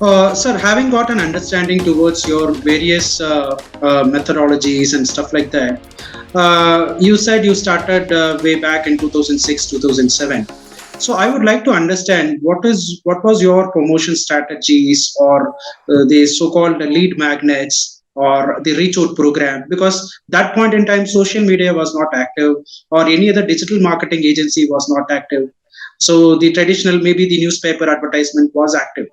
Sir, having got an understanding towards your various methodologies and stuff like that, you said you started way back in 2006, 2007. So I would like to understand what was your promotion strategies or the so-called lead magnets or the reach out program, because that point in time social media was not active or any other digital marketing agency was not active. So the traditional, maybe the newspaper advertisement was active.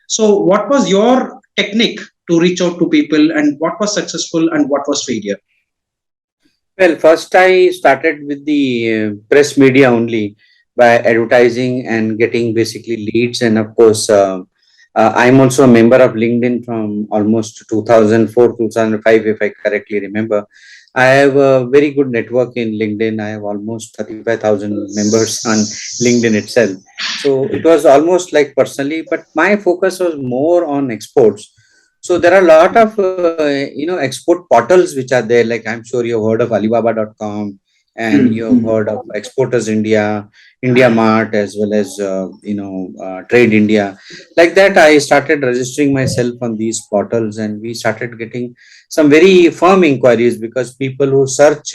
So, what was your technique to reach out to people, and what was successful and what was failure? Well, first I started with the press media only by advertising and getting basically leads. And of course, I'm also a member of LinkedIn from almost 2004, 2005, if I correctly remember. I have a very good network in LinkedIn. I have almost 35,000 members on LinkedIn itself. So it was almost like personally, but my focus was more on exports. So there are a lot of export portals which are there. Like I'm sure you've heard of Alibaba.com, and you've Mm-hmm. heard of Exporters India, India Mart, as well as Trade India. Like that, I started registering myself on these portals, and we started getting some very firm inquiries because people who search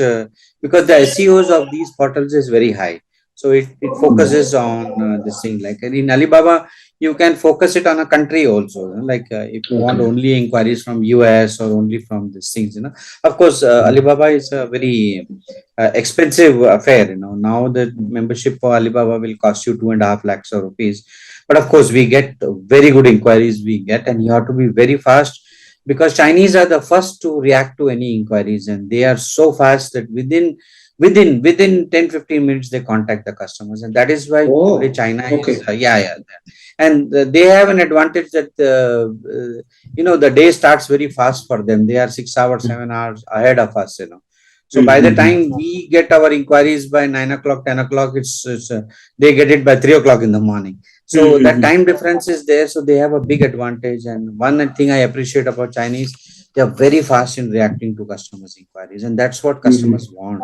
because the SEOs of these portals is very high. So it focuses on this thing. Like in Alibaba, you can focus it on a country also, like if you want Okay. only inquiries from US or only from these things, of course Alibaba is a very expensive affair. Now the membership for Alibaba will cost you 2.5 lakhs of rupees, but of course we get very good inquiries we get, and you have to be very fast because Chinese are the first to react to any inquiries, and they are so fast that within 10-15 minutes they contact the customers. And that is why today Oh, China is okay. yeah. And they have an advantage that the day starts very fast for them. They are 6 hours, 7 hours ahead of us. So by the Mm-hmm. time we get our inquiries by 9 o'clock, 10 o'clock, it's they get it by 3 o'clock in the morning. So that Mm-hmm. time difference is there. So they have a big advantage. And one thing I appreciate about Chinese, they are very fast in reacting to customers' inquiries, and that's what customers want.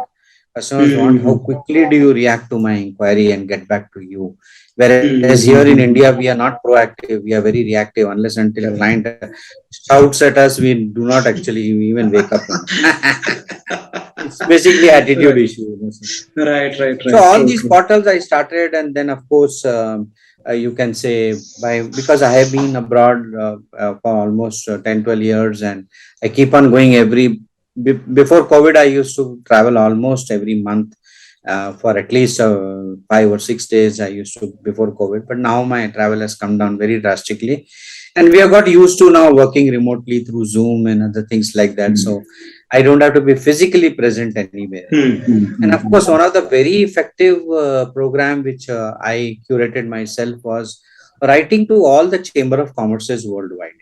Customers want how Mm-hmm. quickly do you react to my inquiry and get back to you. Whereas here in Mm-hmm. India, we are not proactive. We are very reactive. Unless until a client shouts at us, we do not actually even wake up. It's basically attitude Right, issue. right, right, So right. all True, these true. portals I started, and then of course you can say by because I have been abroad for almost 10, 12 years, and I keep on going before COVID. I used to travel almost every month for at least 5 or 6 days. I used to before COVID, but now my travel has come down very drastically, and we have got used to now working remotely through Zoom and other things like that. So I don't have to be physically present anywhere. And of course, one Mm-hmm. of the very effective program which I curated myself was writing to all the chamber of commerces worldwide.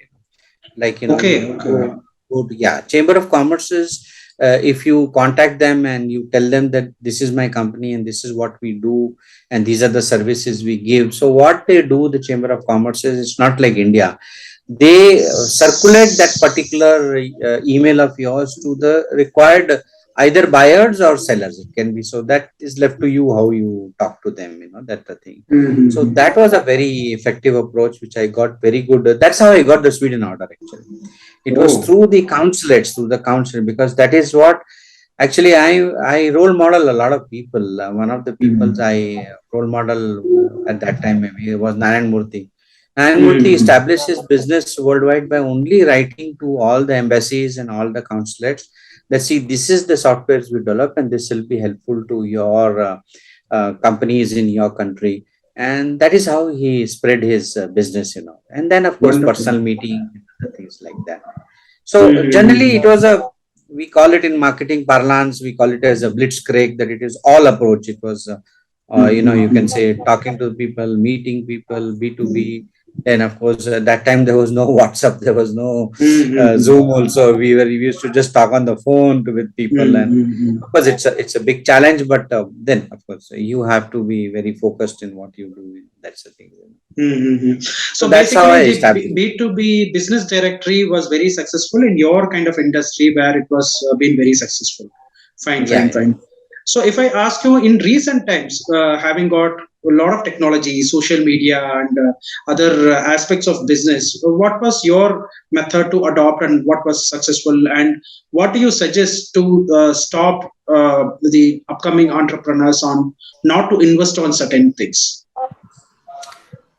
Like Okay, you okay. go to, yeah, chamber of commerces. If you contact them and you tell them that this is my company and this is what we do and these are the services we give. So what they do, the chamber of commerces, it's not like India. They circulate that particular email of yours to the required either buyers or sellers. It can be, so that is left to you how you talk to them. That's the thing. So Mm-hmm. that was a very effective approach, which I got very good. That's how I got the Sweden order actually. It was Oh. through the consulates, through the consulate, because that is what actually I role model a lot of people. One of the people Mm-hmm. I role model at that time maybe was Narayan Murthy. Narayan Murthy Mm-hmm. established his business worldwide by only writing to all the embassies and all the consulates that see this is the softwares we develop and this will be helpful to your companies in your country, and that is how he spread his business. And then of course Wonderful. personal meeting and other things like that. So generally, it Mm-hmm. was we call it in marketing parlance, we call it as a blitzkrieg, that it is all approach. It was, you can Mm-hmm. say talking to people, meeting people, B2B. And of course, at that time, there was no WhatsApp, there was no Mm-hmm. Zoom also. We used to just talk on the phone with people. And Mm-hmm. of course, it's a big challenge, but then, of course, you have to be very focused in what you do. That's the thing. Mm-hmm. So So that's how I basically, the established. B2B business directory was very successful in your kind of industry where it was been very successful. Fine, Yeah, fine, yeah. fine. So if I ask you in recent times, having got a lot of technology, social media, and other aspects of business. What was your method to adopt, and what was successful? And what do you suggest to stop the upcoming entrepreneurs on not to invest on certain things?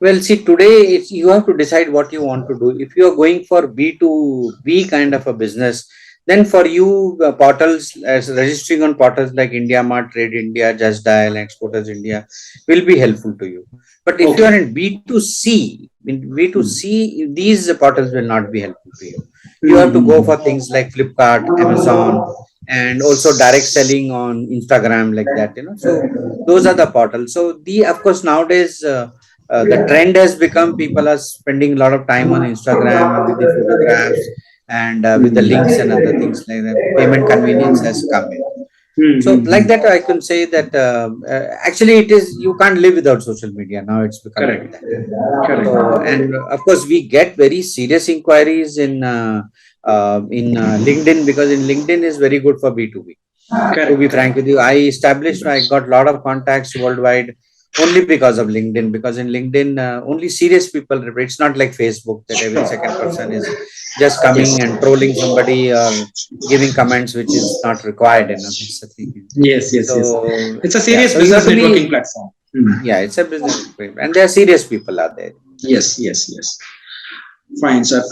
Well, see, today you have to decide what you want to do. If you are going for B2B kind of a business, then for you, portals as registering on portals like India Mart, Trade India, Just Dial, Exporters India will be helpful to you. But if you are Okay. in Hmm. B2C, these portals will not be helpful to you. You have to go Hmm. for things like Flipkart, Amazon, and also direct selling on Instagram, like that. So those are the portals. So the of course nowadays. The trend has become people are spending a lot of time on Instagram with the photographs and with the links and other things like that. Payment convenience has come in. So, like Hmm. that, I can say that actually it is you can't live without social media now. It's become like Correct. that. So, Correct. and of course, we get very serious inquiries in LinkedIn, because in LinkedIn is very good for B2B. To be Correct. frank with Correct. you, I got a lot of contacts worldwide only because of LinkedIn. Because in LinkedIn, only serious people reply. It's not like Facebook that every second person is just Yes. coming and trolling somebody or giving comments which is not required. That's the thing. Yes. Yes. Yes. So It's a yeah, serious so you have business to networking be, platform. Hmm. yeah, it's a business, and there are serious people out there. Yes. Yes. Yes. Fine, sir.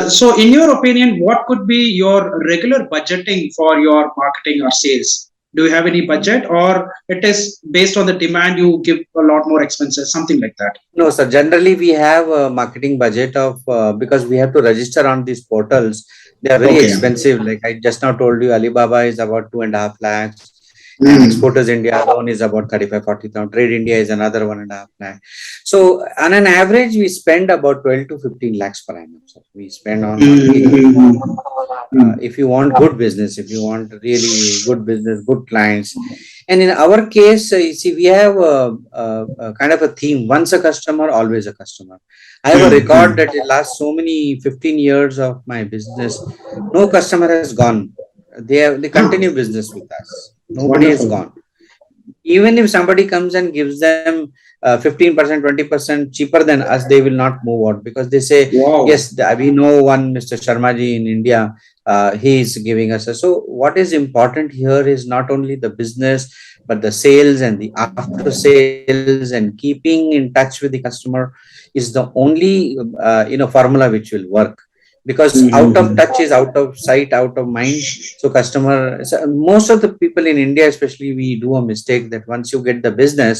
So, in your opinion, what could be your regular budgeting for your marketing or sales? Do you have any budget, or it is based on the demand? You give a lot more expenses, something like that. No, sir. Generally, we have a marketing budget of because we have to register on these portals. They are very Okay. expensive. Like I just now told you, Alibaba is about 2.5 lakhs, and Hmm. Exporters India alone is about 35-40,000. Trade India is another 1.5 lakh. So, on an average, we spend about 12 to 15 lakhs per annum. So, we spend on marketing only. If you want good business, if you want really good business, good clients, and in our case, you see, we have a kind of a theme: once a customer, always a customer. I have a record that in last so many 15 years of my business, no customer has gone. They Huh. continue business with us. Nobody has Wonderful. gone. Even if somebody comes and gives them 15%, 20% cheaper than us, they will not move out, because they say, Wow. yes, we know one Mr. Sharmaji in India, he is giving us so what is important here is not only the business, but the sales and the after sales and keeping in touch with the customer is the only formula which will work, because out of touch is out of sight, out of mind. So most of the people in India especially, we do a mistake that once you get the business,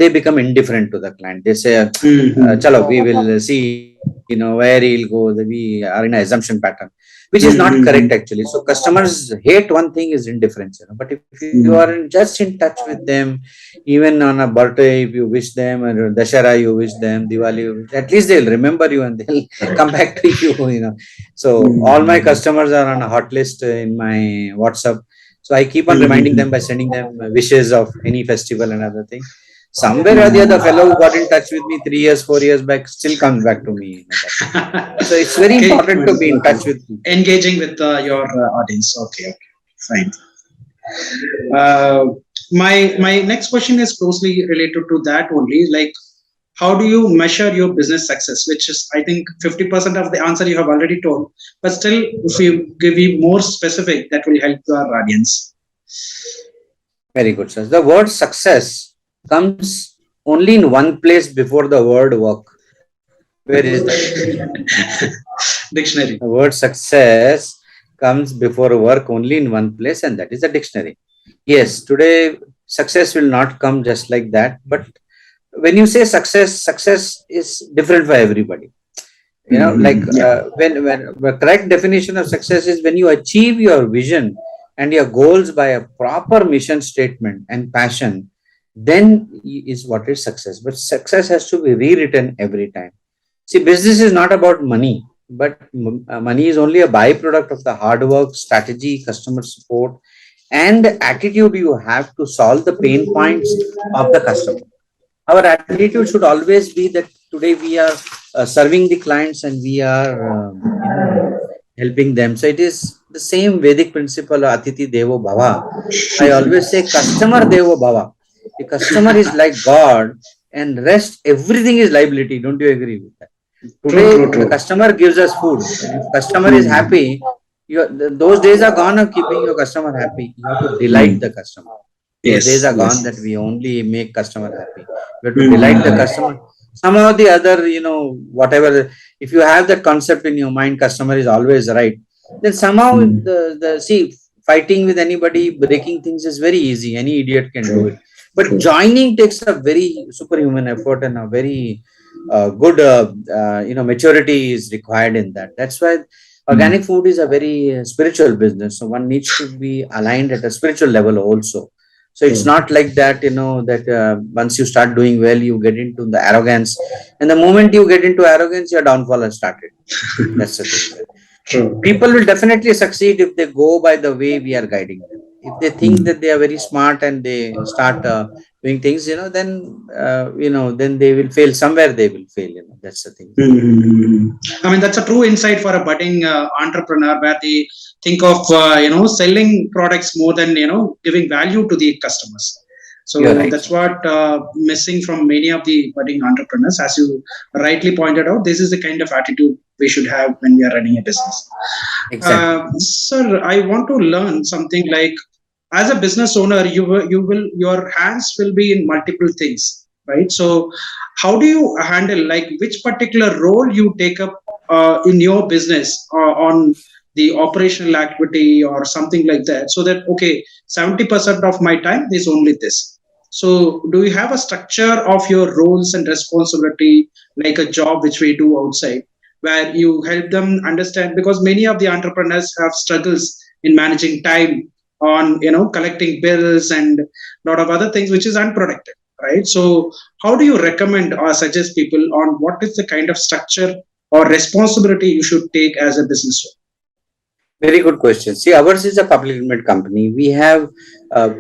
they become indifferent to the client. They say, chalo, we will see, where he'll go. We are in an assumption pattern, which is not correct actually. So customers hate one thing is indifference, but if you are just in touch with them, even on a birthday, if you wish them, or Dashara you wish them, Diwali at least they'll remember you and they'll come back to you. So all my customers are on a hot list in my WhatsApp. So I keep on reminding them by sending them wishes of any festival and other thing. Somewhere or the other, fellow who got in touch with me 3 years, 4 years back still comes back to me. That way. So it's very Okay. important to be in touch with people. Engaging with your audience. Okay. Okay. Fine. Uh, my next question is closely related to that only. Like, how do you measure your business success? Which is, I think, 50% of the answer you have already told. But still, if you give me more specific, that will help our audience. Very good, sir. The word success comes only in one place before the word work. Where is that? Dictionary. The word success comes before work only in one place, and that is the dictionary. Yes, today success will not come just like that. But when you say success, success is different for everybody. Like Yeah. when the correct definition of success is when you achieve your vision and your goals by a proper mission statement and passion, then is what is success. But success has to be rewritten every time. See, business is not about money, but money is only a byproduct of the hard work, strategy, customer support, and the attitude you have to solve the pain points of the customer. Our attitude should always be that today we are serving the clients and we are, helping them. So it is the same Vedic principle of Atiti Devo Bhava. I always say customer Devo Bhava. The customer is like God, and rest everything is liability. Don't you agree with that? True, Today, true, the true. customer gives us food, and if customer is happy, those days are gone of keeping your customer happy. You have to delight the customer. Those days Yes, are gone yes. that we only make customer happy. We have to delight the Mm-hmm. customer. Somehow the other, whatever, if you have that concept in your mind, customer is always right, then somehow see, fighting with anybody, breaking things is very easy. Any idiot can do True, it. But true. joining takes a very superhuman effort and a very good, maturity is required in that. That's why organic food is a very spiritual business. So one needs to be aligned at a spiritual level also. So it's True. not like that, that once you start doing well, you get into the arrogance. And the moment you get into arrogance, your downfall has started. That's the thing. True. People will definitely succeed if they go by the way we are guiding them. If they think that they are very smart and they start doing things, then they will fail somewhere. They will fail. That's the thing. Hmm. I mean, that's a true insight for a budding entrepreneur where they think of selling products more than giving value to the customers. You're So right. that's what missing from many of the budding entrepreneurs. As you rightly pointed out, this is the kind of attitude we should have when we are running a business. Exactly. Sir, I want to learn something like as a business owner, you will your hands will be in multiple things, right? So how do you handle like which particular role you take up in your business on the operational activity or something like that, so that okay, 70% of my time is only this. So do you have a structure of your roles and responsibility like a job which we do outside, where you help them understand, because many of the entrepreneurs have struggles in managing time on collecting bills and a lot of other things which is unproductive, right? So how do you recommend or suggest people on what is the kind of structure or responsibility you should take as a business Very good question. See, ours is a public limited company. We have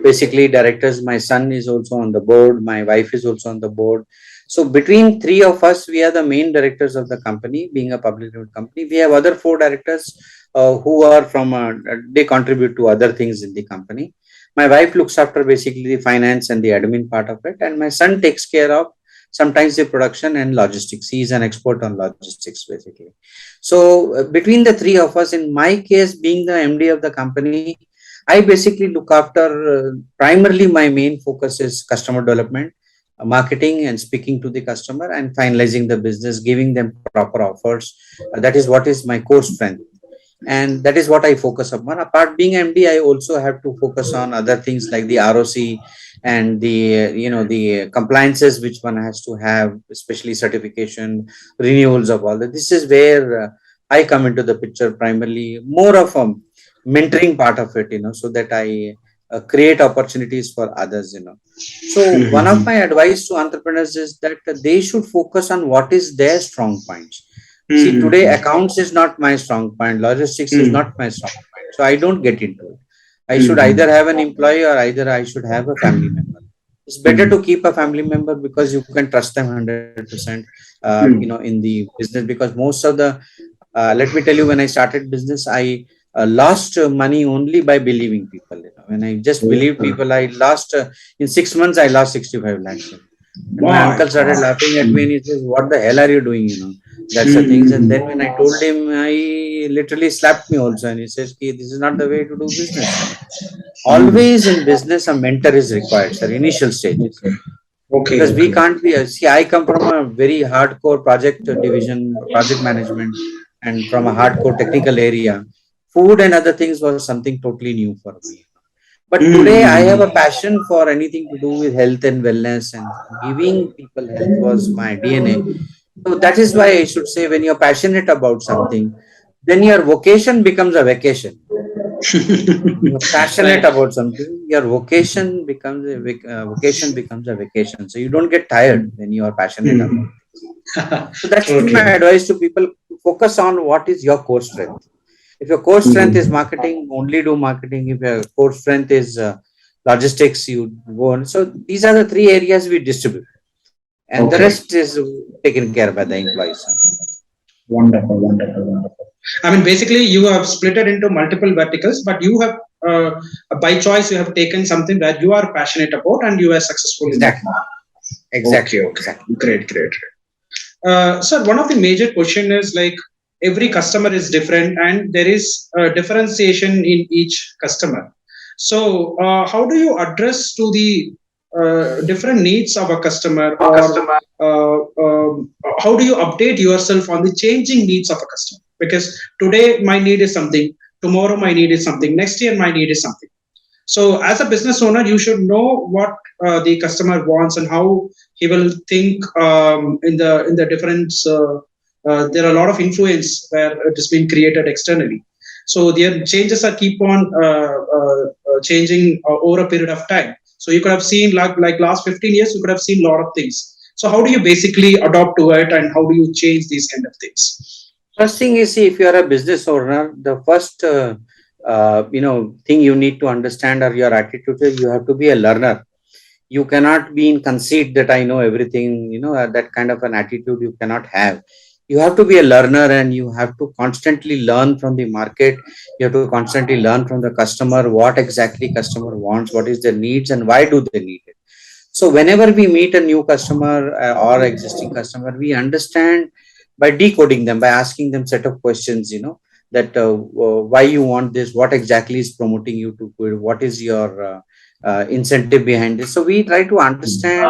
basically directors. My son is also on the board. My wife is also on the board. So between three of us, we are the main directors of the company. Being a public limited company, we have other four directors who are from. They contribute to other things in the company. My wife looks after basically the finance and the admin part of it, and my son takes care of sometimes the production and logistics. He is an expert on logistics basically. So between the three of us, in my case, being the MD of the company, I basically look after primarily my main focus is customer development, marketing, and speaking to the customer and finalizing the business, giving them proper offers. That is what is my core strength, and that is what I focus upon. Apart being MD, I also have to focus on other things like the ROC and the compliances which one has to have, especially certification, renewals of all that. This is where I come into the picture primarily, more of a mentoring part of it, so that I create opportunities for others. So one of my advice to entrepreneurs is that they should focus on what is their strong points. See, today one? accounts is not my strong point, logistics is not my strong point. So I don't get into it. I should either Hmm. have an employee or either I should have a family member. It's better to keep a family member because you can trust them 100%, in the business, because most of the, let me tell you, when I started business, I lost money only by believing people. When I just believed people, I lost, in 6 months, I lost 65 lakhs. And my My uncle started God. laughing at me and he says, "What the hell are you doing?" That's the things. And Hmm. then when I told him, he literally slapped me also. And he says, "Ki, this is not the way to do business. Always in business, a mentor is required, sir, initial stages. Okay, Because we okay. can't be, see, I come from a very hardcore project division, project management, and from a hardcore technical area. Food and other things was something totally new for me. But today I have a Hmm. passion for anything to do with health and wellness, and giving people health was my DNA. So that is why I should say, when you're passionate about something, then your vocation becomes a vacation. When you're passionate Right. about something, your vocation becomes a vacation. So you don't get tired when you are passionate about Hmm. things. So that's True, my true. advice to people: focus on what is your core strength. If your core strength is marketing, only do marketing. If your core strength is logistics, you go on. So these are the three areas we distribute, and the rest Okay. is taken care by the employees. Wonderful, wonderful, wonderful. I mean, basically, you have split it into multiple verticals, but you have by choice you have taken something that you are passionate about and you are successful in that. Exactly. Okay, Exactly. okay, Exactly. great. Sir, one of the major question is like every customer is different and there is differentiation in each customer. So, how do you address to the different needs of a customer, or how do you update yourself on the changing needs of a customer? Because today my need is something, tomorrow my need is something, next year my need is something. So, as a business owner, you should know what the customer wants and how he will think in the different. There are a lot of influence where it has been created externally. So their changes are keep on changing over a period of time. So you could have seen like last 15 years, you could have seen a lot of things. So how do you basically adopt to it, and how do you change these kind of things? First thing is, see, if you are a business owner, the first thing you need to understand or your attitude is you have to be a learner. You cannot be in conceit that I know everything. That kind of an attitude you cannot have. You have to be a learner, and you have to constantly learn from the market. You have to constantly learn from the customer what exactly customer wants, what is their needs, and why do they need it. So whenever we meet a new customer or existing customer, we understand by decoding them, by asking them set of questions, that why you want this, what exactly is promoting you to quit, what is your incentive behind this. So we try to understand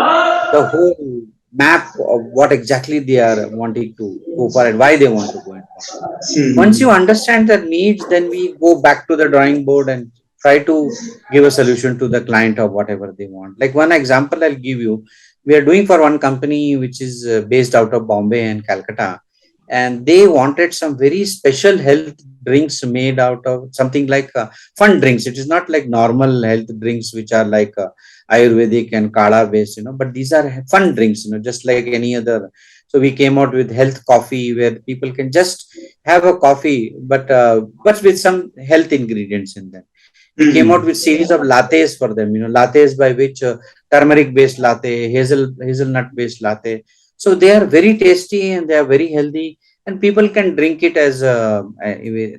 the whole map of what exactly they are wanting to go for and why they want to go and for. Once you Hmm. understand their needs, then we go back to the drawing board and try to give a solution to the client or whatever they want. Like one example I'll give you, we are doing for one company which is based out of Bombay and Calcutta, and they wanted some very special health drinks made out of something like fun drinks. It is not like normal health drinks which are like Ayurvedic and Kala based, but these are fun drinks, just like any other. So we came out with health coffee where people can just have a coffee, but with some health ingredients in them. We came out Hmm. with series of lattes for them, lattes by which turmeric based latte, hazelnut based latte. So they are very tasty and they are very healthy, and people can drink it as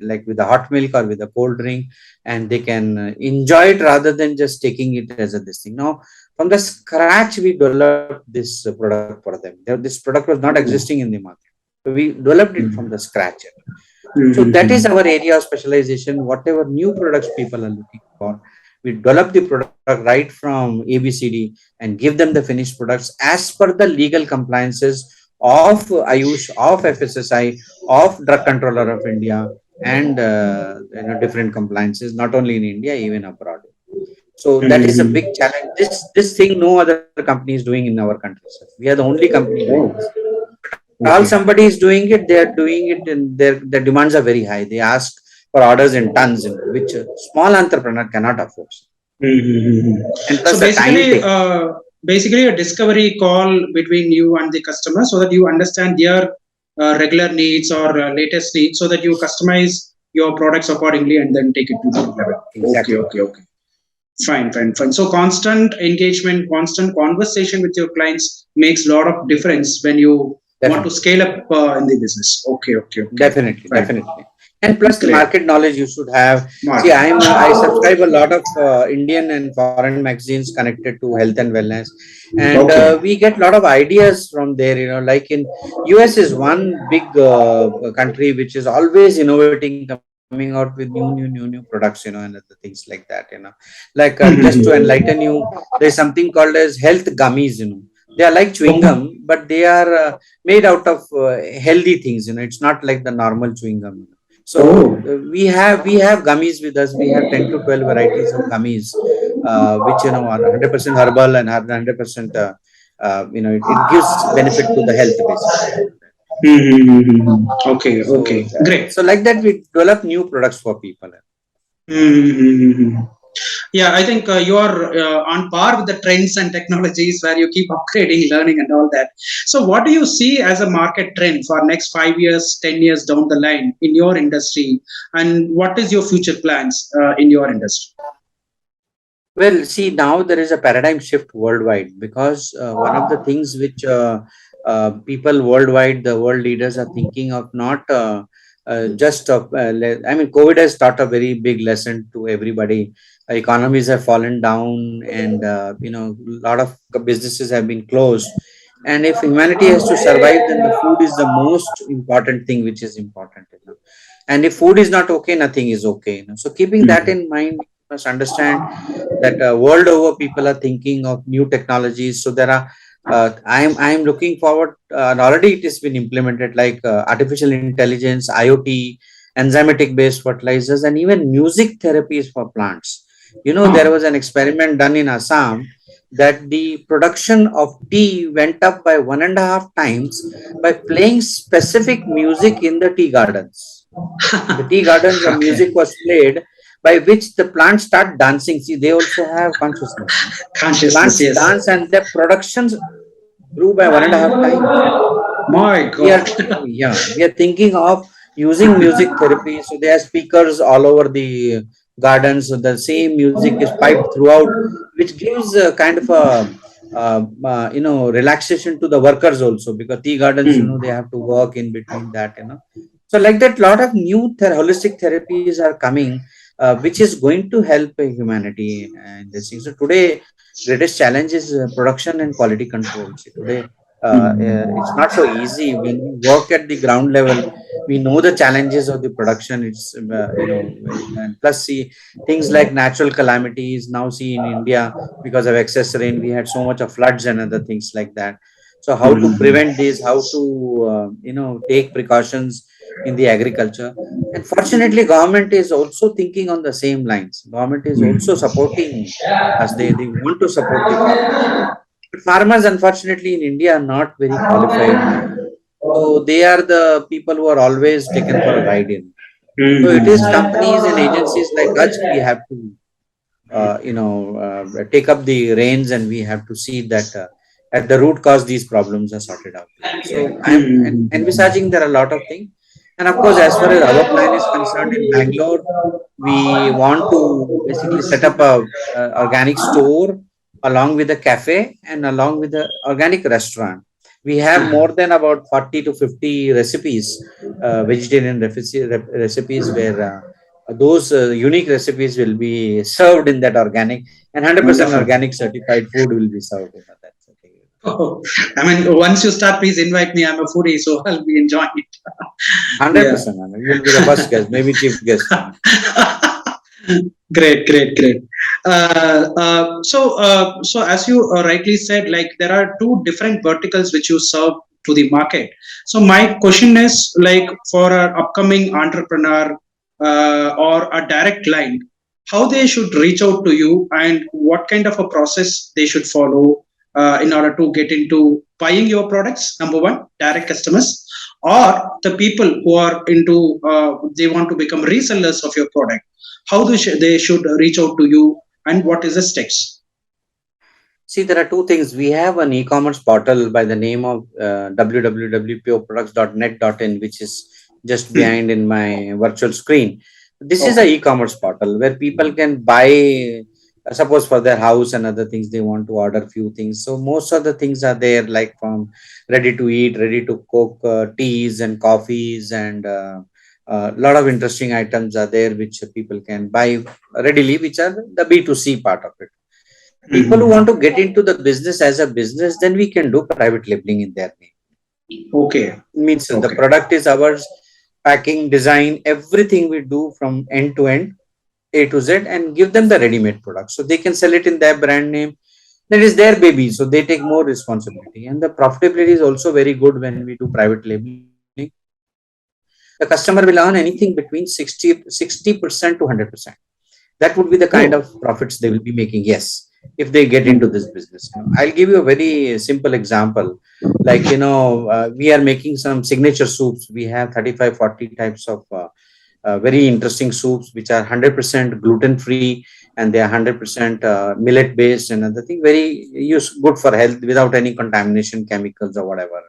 like with a hot milk or with a cold drink, and they can enjoy it rather than just taking it as a this thing. Now, from the scratch, we developed this product for them. This product was not existing in the market. So we developed it from the scratch. So that is our area of specialization. Whatever new products people are looking for, we develop the product right from ABCD and give them the finished products as per the legal compliances of Ayush, of FSSI, of Drug Controller of India, and different compliances, not only in India, even abroad. So that is a big Hmm. challenge. This thing no other company is doing in our country, sir. We are the only company doing this. Oh, All okay. somebody is doing it, they are doing it, and their demands are very high. They ask for orders in tons, which a small entrepreneur cannot afford. Mm-hmm. And plus So the time basically, taken. basically a discovery call between you and the customer, so that you understand their regular needs or latest needs, so that you customize your products accordingly and then take it to the level. Okay, Exactly. okay. Fine. So constant engagement, constant conversation with your clients makes a lot of difference when you want to Definitely. scale up in the business. Okay. Definitely, Fine. definitely. And plus the Great. market knowledge you should have. See, Market. I subscribe a lot of Indian and foreign magazines connected to health and wellness, and Okay. we get a lot of ideas from there. Like in US is one big country which is always innovating, coming out with new products, and other things like that. Like just to enlighten you, there is something called as health gummies. They are like chewing Okay. gum, but they are made out of healthy things. It's not like the normal chewing gum. So Oh. we have gummies with us. We have 10 to 12 varieties of gummies, which are 100% herbal and 100%. It gives benefit to the health basically. Okay. Great. So like that, we develop new products for people. Mm-hmm. Yeah, I think you are on par with the trends and technologies where you keep upgrading, learning, and all that. So, what do you see as a market trend for next 5 years, 10 years down the line in your industry, and what is your future plans in your industry? Well, see, now there is a paradigm shift worldwide because one of the things which people worldwide, the world leaders are thinking of not just I mean, COVID has taught a very big lesson to everybody. Economies have fallen down, and a lot of businesses have been closed. And if humanity has to survive, then the food is the most important thing, which is important. And if food is not okay, nothing is okay. So keeping that in mind, you must understand that world over people are thinking of new technologies. So there are I'm looking forward, and already it has been implemented, like artificial intelligence, IoT, enzymatic based fertilizers, and even music therapies for plants. There was an experiment done in Assam that the production of tea went up by 1.5 times by playing specific music in the tea gardens. In the tea gardens, the Okay. music was played by which the plants start dancing. See, they also have consciousness. Consciousness, Plants yes. dance and their productions grew by 1.5 times. My We God. are, yeah, we are thinking of using music therapy. So there are speakers all over the gardens. So the same music is piped throughout, which gives a kind of a relaxation to the workers also, because tea gardens, they have to work in between that. So like that, lot of new holistic therapies are coming, which is going to help humanity and this thing. So today, greatest challenge is production and quality control. See, today it's not so easy when we work at the ground level. We know the challenges of the production. And plus, see, things like natural calamities now. See, in India, because of excess rain, we had so much of floods and other things like that. So how to prevent this, how to take precautions in the agriculture. And fortunately, government is also thinking on the same lines. Government is also supporting us. They want to support the farmers. But farmers, unfortunately, in India are not very qualified. So they are the people who are always taken for a ride in. So it is companies and agencies like us, we have to take up the reins, and we have to see that at the root cause these problems are sorted out. So I'm envisaging there are a lot of things. And of course, as far as our plan is concerned, in Bangalore, we want to basically set up a organic store along with a cafe and along with the organic restaurant. We have more than about 40 to 50 recipes, vegetarian recipes, where those unique recipes will be served in that organic, and 100% Wonderful. organic certified food will be served in that. Oh, I mean, once you start, please invite me. I'm a foodie, so I'll be enjoying it. Yeah. 100%. You will be the first guest, maybe chief guest. Great, great, great. So as you rightly said, like there are two different verticals which you serve to the market. So my question is, like, for an upcoming entrepreneur or a direct client, how they should reach out to you, and what kind of a process they should follow in order to get into buying your products. Number one, direct customers, or the people who are into they want to become resellers of your product, how they should reach out to you, and what is the steps? See, there are two things. We have an e-commerce portal by the name of www.pureproducts.net.in, which is just behind in my virtual screen. This is a Okay. e-commerce portal where people can buy, suppose for their house and other things, they want to order few things. So most of the things are there, like from ready to eat, ready to cook, teas and coffees, and a lot of interesting items are there which people can buy readily, which are the B2C part of it. People who want to get into the business as a business, then we can do private labeling in their name. Okay. Means the Okay. product is ours, packing, design, everything we do from end to end, A to Z, and give them the ready-made product. So they can sell it in their brand name. That is their baby. So they take more responsibility. And the profitability is also very good when we do private labeling. The customer will earn anything between 60% to 100%. That would be the kind Oh. of profits they will be making, yes, if they get into this business. I'll give you a very simple example. Like, we are making some signature soups. We have 35, 40 types of very interesting soups which are 100% gluten free, and they are 100% millet based and other thing, very good for health without any contamination chemicals or whatever.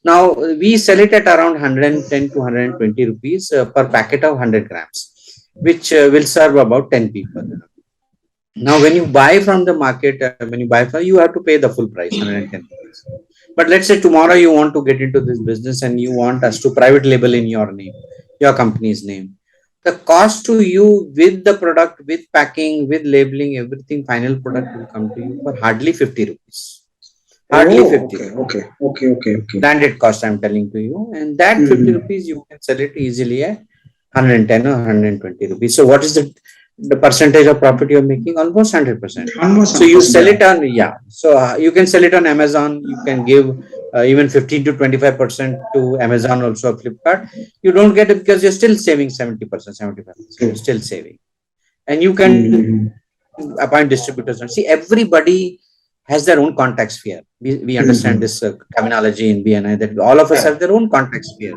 Now we sell it at around 110 to 120 rupees per packet of 100 grams, which will serve about 10 people. Now, when you buy from the market, when you buy from, you have to pay the full price, 110 rupees. But let's say tomorrow you want to get into this business and you want us to private label in your name. your company's name. The cost to you with the product, with packing, with labeling, everything, final product will come to you for hardly 50 rupees. Hardly Oh, 50 okay, rupees. okay, okay, okay, okay. Landed cost, I'm telling to you. And that 50 Mm-hmm. rupees, you can sell it easily at 110 or 120 rupees. So what is the percentage of profit you're making? Almost 100%. Almost So you 100%, sell yeah. it on, yeah. So you can sell it on Amazon. You can give even 15 to 25% to Amazon, also Flipkart. You don't get it because you're still saving 70%, 75%. You're True. still saving. And you can Mm-hmm. appoint distributors. And see, everybody has their own contact sphere. We understand Mm-hmm. this terminology in BNI that all of us have their own contact sphere.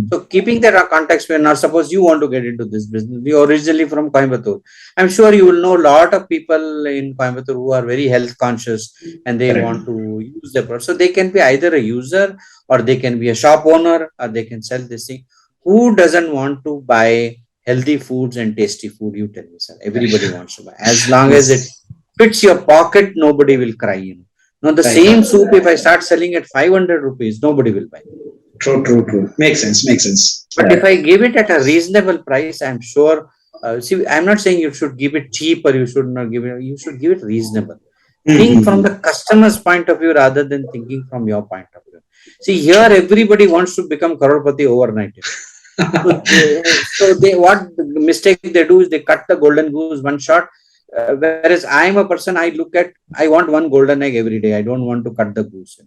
So keeping that contact sphere. Now, suppose you want to get into this business. You originally from Coimbatore. I'm sure you will know a lot of people in Coimbatore who are very health conscious and they Correct. want to use the product. So they can be either a user or they can be a shop owner or they can sell this thing. Who doesn't want to buy healthy foods and tasty food? You tell me, sir. Everybody Correct. wants to buy. As long as it Yes. fits your pocket, nobody will cry. Now the Right. same soup, if I start selling at 500 rupees, nobody will buy. True, true, true. Makes sense. Makes sense. But Yeah. if I give it at a reasonable price, I'm sure. See, I'm not saying you should give it cheap or you should not give it. You should give it reasonable. Think from Mm-hmm. the customer's point of view rather than thinking from your point of view. See, here everybody wants to become crorepati overnight. So they what the mistake they do is they cut the golden goose one shot. Whereas I'm a person, I want one golden egg every day. I don't want to cut the goose.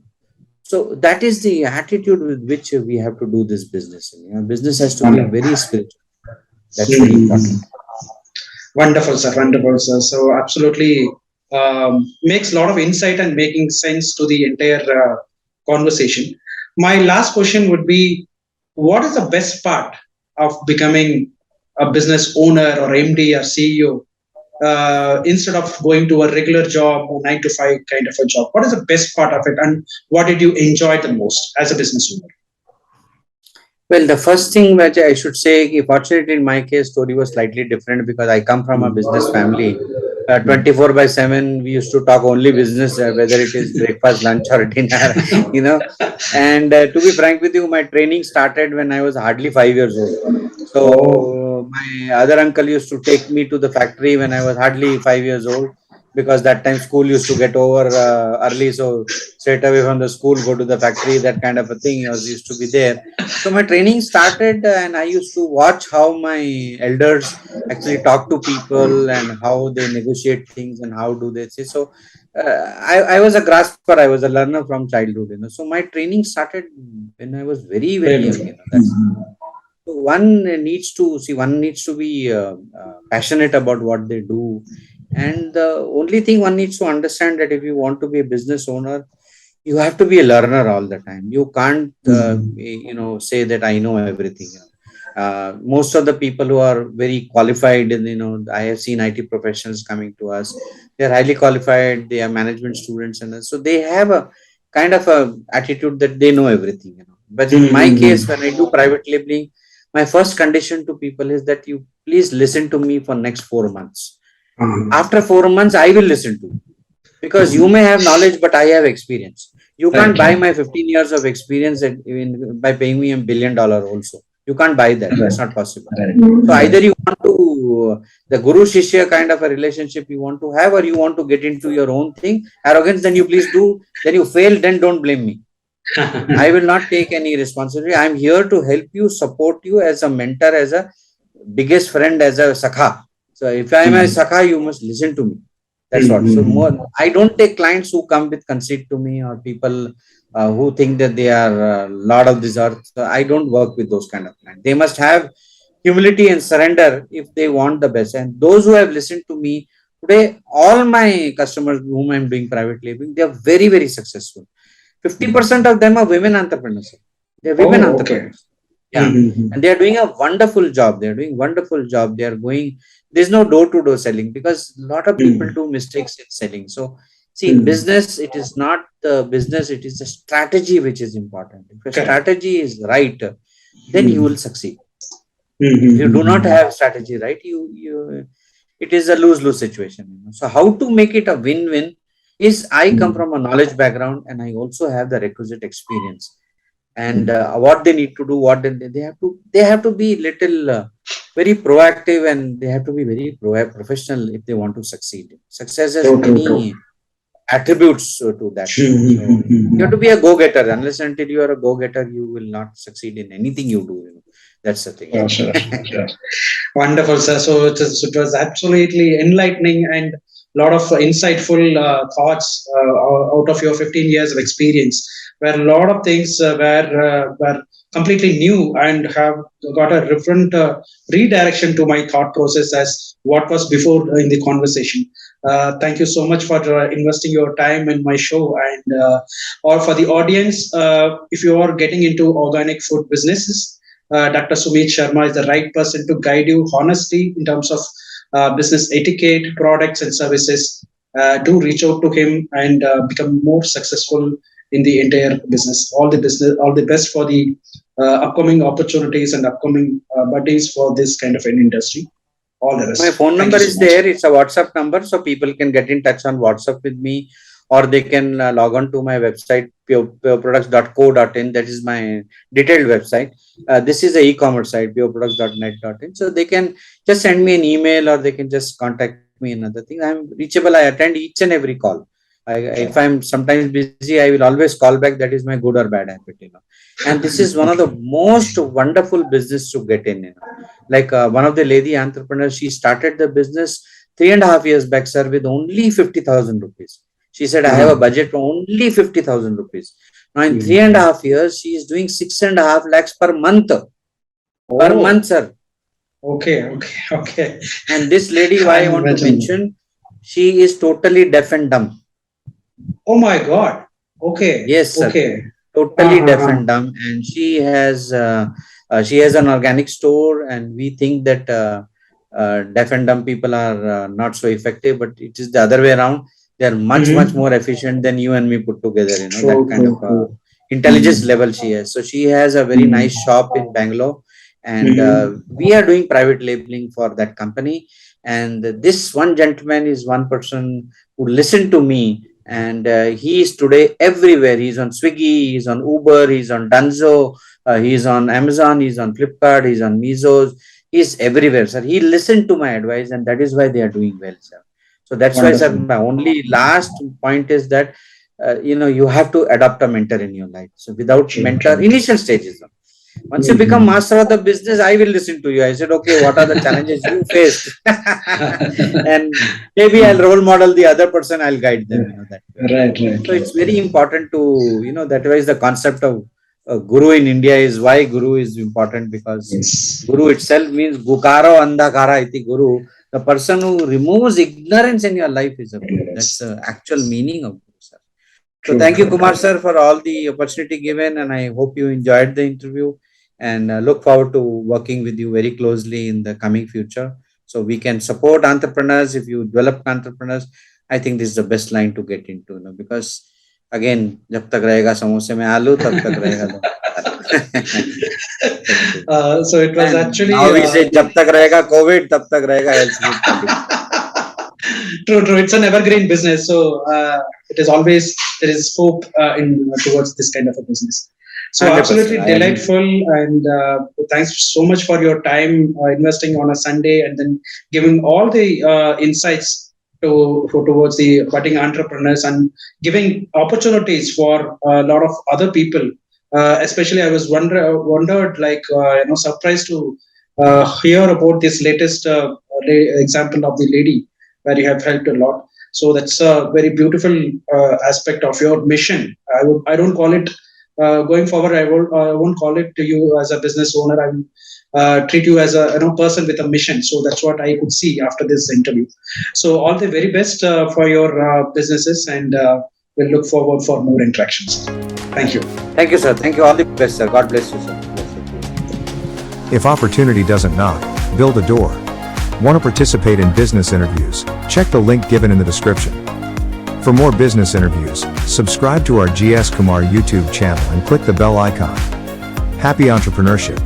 So that is the attitude with which we have to do this business. Business has to be Wonderful. very spiritual. That's very Mm-hmm. important. Wonderful, sir. Wonderful, sir. So absolutely makes a lot of insight and making sense to the entire conversation. My last question would be, what is the best part of becoming a business owner or MD or CEO instead of going to a regular job or 9 to 5 kind of a job? What is the best part of it, and what did you enjoy the most as a business owner? Well, the first thing which I should say, fortunately in my case, story was slightly different because I come from a business family. 24 by 7, we used to talk only business, whether it is breakfast, lunch, or dinner, you know. And to be frank with you, my training started when I was hardly 5 years old. Oh, So my other uncle used to take me to the factory when I was hardly 5 years old because that time school used to get over early. So straight away from the school, go to the factory, that kind of a thing was used to be there. So my training started, and I used to watch how my elders actually talk to people and how they negotiate things and how do they say. So I was a grasper. I was a learner from childhood. So my training started when I was very very young. brilliant. That's so one needs to be passionate about what they do, and the only thing one needs to understand that if you want to be a business owner, you have to be a learner all the time. You can't say that I know everything. Most of the people who are very qualified, and I have seen IT professionals coming to us. They are highly qualified, they are management students, and so they have a kind of a attitude that they know everything. But in my case, when I do private labeling, my first condition to people is that you please listen to me for next 4 months. After 4 months, I will listen to you because you may have knowledge, but I have experience. You can't Right, buy right, my 15 years of experience by paying me $1 billion also. You can't buy that. That's right, not possible. So either right, you want to the Guru Shishya kind of a relationship you want to have, or you want to get into your own thing. Arrogance, then you please do. Then you fail, then don't blame me. I right. will not take any responsibility. I'm here to help you, support you as a mentor, as a biggest friend, as a sakha. So if I'm a sakha, you must listen to me. That's what. So more, I don't take clients who come with conceit to me or people who think that they are lord of this earth. So I don't work with those kind of clients. They must have humility and surrender if they want the best. And those who have listened to me today, all my customers whom I'm doing private labeling, they are very, very successful. 50% of them are women entrepreneurs. They're women Oh, okay. entrepreneurs. Yeah. And they are doing a wonderful job. They're doing wonderful job. They are going, there's no door-to-door selling because a lot of people do mistakes in selling. So see, in business, it is not the business, it is the strategy which is important. If your Correct. strategy is right, then you will succeed. If you do not Mm-hmm. have strategy right, you it is a lose-lose situation. So how to make it a win-win is I come from a knowledge background and I also have the requisite experience. and what they need to do, they have to be little very proactive, and they have to be very professional if they want to succeed. Success has True, true, true. many attributes to that. So you have to be a go-getter. Unless until you are a go-getter, you will not succeed in anything you do. That's the thing. Sure, sure, sure. Wonderful, sir. So it was absolutely enlightening and a lot of insightful thoughts out of your 15 years of experience, where a lot of things were completely new and have got a different redirection to my thought process as what was before in the conversation. Thank you so much for investing your time in my show, and or for the audience. If you are getting into organic food businesses, Dr. Sumeet Sharma is the right person to guide you honestly in terms of business etiquette, products, and services. Do reach out to him and become more successful in the entire business. All the best for the upcoming opportunities and upcoming buddies for this kind of an industry. All the rest. My phone number is there. It's a WhatsApp number, so people can get in touch on WhatsApp with me, or they can log on to my website, pureproducts.co.in. That is my detailed website. This is a e-commerce site, pureproducts.net.in. So they can just send me an email, or they can just contact me. Another thing, I'm reachable. I attend each and every call. If I'm sometimes busy, I will always call back. That is my good or bad habit. And this is one of the most wonderful business to get in. Like one of the lady entrepreneurs, she started the business 3.5 years back, sir, with only 50,000 rupees. She said, I have a budget for only 50,000 rupees. Now in 3.5 years, she is doing 6.5 lakhs per month. Per month, sir. Okay. And this lady, why I want to mention, she is totally deaf and dumb. Oh my God. Okay. Yes, sir. Okay. Totally deaf and dumb, and she has an organic store, and we think that deaf and dumb people are not so effective, but it is the other way around. They are much more efficient than you and me put together. That kind of intelligence level she has. So she has a very nice shop in Bangalore, and we are doing private labeling for that company. And this one gentleman is one person who listened to me. And he is today everywhere. He's on Swiggy, he's on Uber, he's on Dunzo, he's on Amazon, he's on Flipkart, he's on Mizos. He's everywhere, sir. He listened to my advice, and that is why they are doing well, sir. So that's why, sir, my only last point is that, you have to adopt a mentor in your life. So without mentor, initial stages. Once you become master of the business, I will listen to you. I said, okay, what are the challenges you faced? And maybe I'll role model the other person, I'll guide them. Right. So it's very important to, that is the concept of guru in India is why guru is important, because guru itself means gukaro andhakara iti guru. The person who removes ignorance in your life is a guru. That's the actual meaning of guru, sir. So thank you, Kumar, sir, for all the opportunity given, and I hope you enjoyed the interview. And look forward to working with you very closely in the coming future. So we can support entrepreneurs. If you develop entrepreneurs, I think this is the best line to get into, because again, jab tak rahega samosa mein aloo, tab tak rahega. So it was actually. Now we say jab tak rahega COVID, tab tak rahega health. True. It's an evergreen business, so it is always there is hope towards this kind of a business. So 100%. Absolutely delightful, and thanks so much for your time investing on a Sunday and then giving all the insights towards the budding entrepreneurs and giving opportunities for a lot of other people. Especially, I was wondered, surprised to hear about this latest example of the lady where you have helped a lot. So that's a very beautiful aspect of your mission. I don't call it. Going forward, I won't call it to you as a business owner. I will treat you as a person with a mission. So that's what I could see after this interview. So all the very best for your businesses, and we'll look forward for more interactions. Thank you. Thank you, sir. Thank you. All the best, sir. God bless you, sir. If opportunity doesn't knock, build a door. Want to participate in business interviews? Check the link given in the description. For more business interviews, subscribe to our GS Kumar YouTube channel and click the bell icon. Happy entrepreneurship!